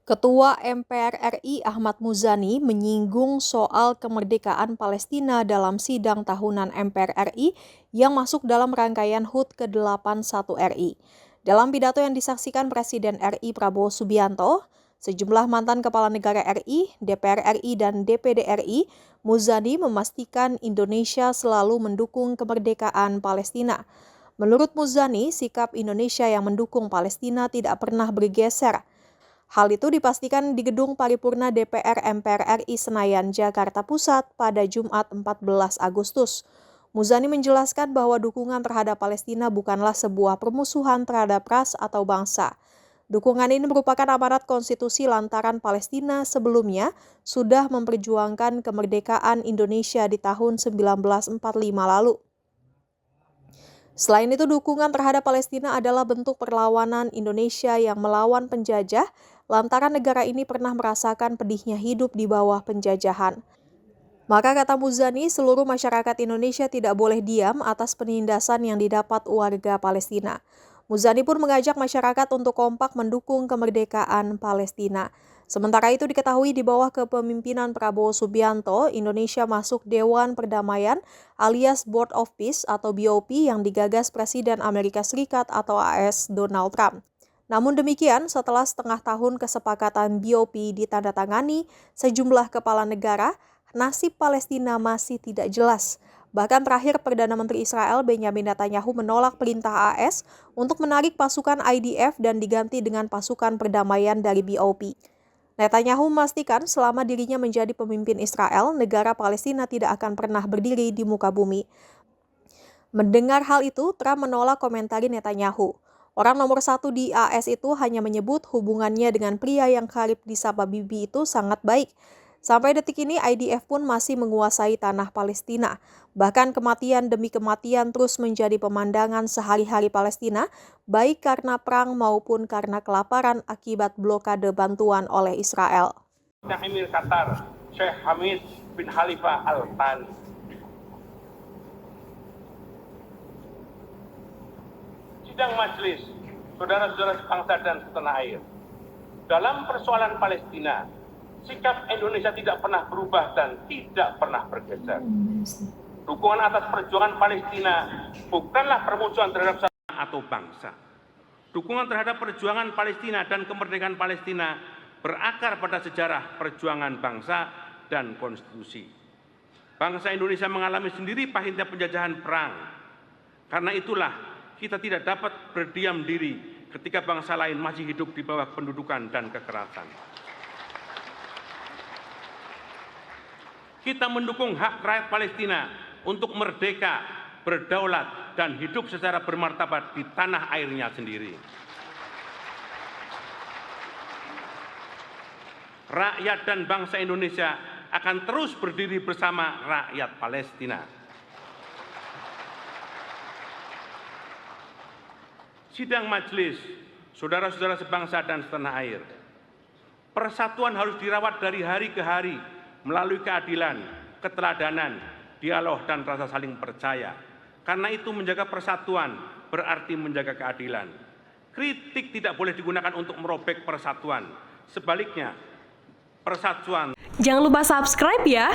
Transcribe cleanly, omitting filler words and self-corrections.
Ketua MPR RI Ahmad Muzani menyinggung soal kemerdekaan Palestina dalam sidang tahunan MPR RI yang masuk dalam rangkaian HUT ke-81 RI. Dalam pidato yang disaksikan Presiden RI Prabowo Subianto, sejumlah mantan kepala negara RI, DPR RI, dan DPD RI, Muzani memastikan Indonesia selalu mendukung kemerdekaan Palestina. Menurut Muzani, sikap Indonesia yang mendukung Palestina tidak pernah bergeser. Hal itu dipastikan di Gedung Paripurna DPR MPR RI Senayan, Jakarta Pusat pada Jumat 14 Agustus. Muzani menjelaskan bahwa dukungan terhadap Palestina bukanlah sebuah permusuhan terhadap ras atau bangsa. Dukungan ini merupakan amanat konstitusi lantaran Palestina sebelumnya sudah memperjuangkan kemerdekaan Indonesia di tahun 1945 lalu. Selain itu, dukungan terhadap Palestina adalah bentuk perlawanan Indonesia yang melawan penjajah, lantaran negara ini pernah merasakan pedihnya hidup di bawah penjajahan. Maka kata Muzani, seluruh masyarakat Indonesia tidak boleh diam atas penindasan yang didapat warga Palestina. Muzani pun mengajak masyarakat untuk kompak mendukung kemerdekaan Palestina. Sementara itu diketahui di bawah kepemimpinan Prabowo Subianto, Indonesia masuk Dewan Perdamaian alias Board of Peace atau BOP yang digagas Presiden Amerika Serikat atau AS Donald Trump. Namun demikian, setelah setengah tahun kesepakatan BOP ditandatangani sejumlah kepala negara, nasib Palestina masih tidak jelas. Bahkan terakhir Perdana Menteri Israel Benjamin Netanyahu menolak perintah AS untuk menarik pasukan IDF dan diganti dengan pasukan perdamaian dari BOP. Netanyahu memastikan selama dirinya menjadi pemimpin Israel, negara Palestina tidak akan pernah berdiri di muka bumi. Mendengar hal itu, Trump menolak komentari Netanyahu. Orang nomor satu di AS itu hanya menyebut hubungannya dengan pria yang kerap disapa Bibi itu sangat baik. Sampai detik ini IDF pun masih menguasai tanah Palestina. Bahkan kematian demi kematian terus menjadi pemandangan sehari-hari Palestina, baik karena perang maupun karena kelaparan akibat blokade bantuan oleh Israel. Emir Qatar, Sheikh Hamid bin Khalifa Al Thani. Sidang majelis, saudara-saudara sebangsa dan setanah air. Dalam persoalan Palestina, sikap Indonesia tidak pernah berubah dan tidak pernah bergeser. Dukungan atas perjuangan Palestina bukanlah permusuhan terhadap satu atau bangsa. Dukungan terhadap perjuangan Palestina dan kemerdekaan Palestina berakar pada sejarah perjuangan bangsa dan konstitusi. Bangsa Indonesia mengalami sendiri pahitnya penjajahan perang. Karena itulah kita tidak dapat berdiam diri ketika bangsa lain masih hidup di bawah pendudukan dan kekerasan. Kita mendukung hak rakyat Palestina untuk merdeka, berdaulat, dan hidup secara bermartabat di tanah airnya sendiri. Rakyat dan bangsa Indonesia akan terus berdiri bersama rakyat Palestina. Sidang majelis, saudara-saudara sebangsa dan setanah air. Persatuan harus dirawat dari hari ke hari, melalui keadilan, keteladanan, dialog, dan rasa saling percaya. Karena itu menjaga persatuan berarti menjaga keadilan. Kritik tidak boleh digunakan untuk merobek persatuan. Sebaliknya, persatuan. Jangan lupa subscribe ya.